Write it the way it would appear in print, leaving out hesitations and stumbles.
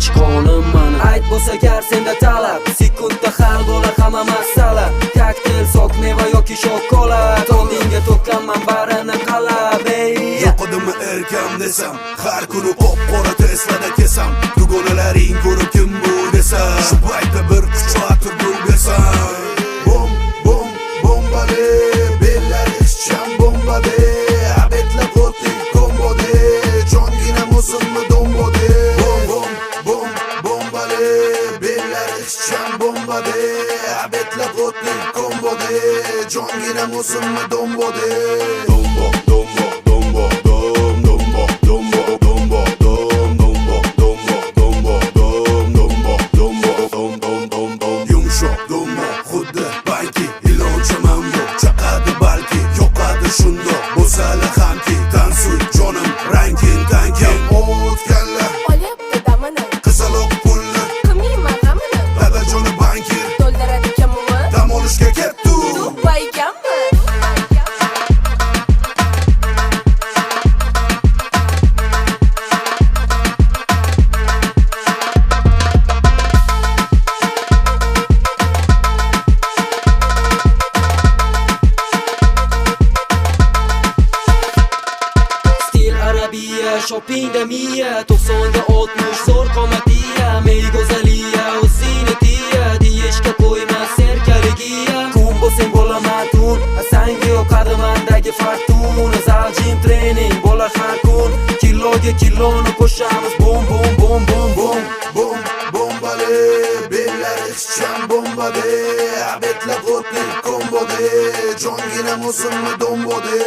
ishqonim mani. Ayt bo'lsa gar senda talab, sekundda hal bo'lar hamma masala. Kokteyl, sok meva yoki shokolad, oldinga to'kkanman barini qalab. Yo'qdimi erkam desam, har kuni qop-qora Tesla'da kesam. Dugonalaring ko'rib kim bu desa, shu paytda bir quchoq turib desam. Bom bom bombale, bellar ishchan bombade, abetlar qo'tlik kombode, jongina musulmi dombode. Bom bom bom bombale, bellar ishchan bombade, abetlar qo'tlik kombode, jongina musulmi dombode. Dombo dombo dombo dom dombo dombo dombo dom dombo dombo dombo dom dombo dombo dom dom dom dom. Yumshoq dombo xuddi banki, ilonchaman yo'q chaqadi balki, yoqadi shundoq bo'lsalar hamki. Tansuy jonim rangin tankin o'tganlar olyapti damini, qizaloq pulni qilmayman g'amini. dadajoni bankir To'ldiradi kamimi, dam olishga ketdi. baykammi? Shoppingda miya 90 ga 60 zo'r qomatiya, mey go'zaliya o'zini tiya, deyishga qo'ymas serkaligiya. Kun bo'lsang bo'laman tun, sanga yoqadi mendagi fartun. Zaljim trening bo'lar har kun, kiloga kiloni qo'shamiz. Bom bom bom bom bom Bom bombale, bellar ishchan bombade, abetlar qo'tlik kombode, jongina musulmi dombode.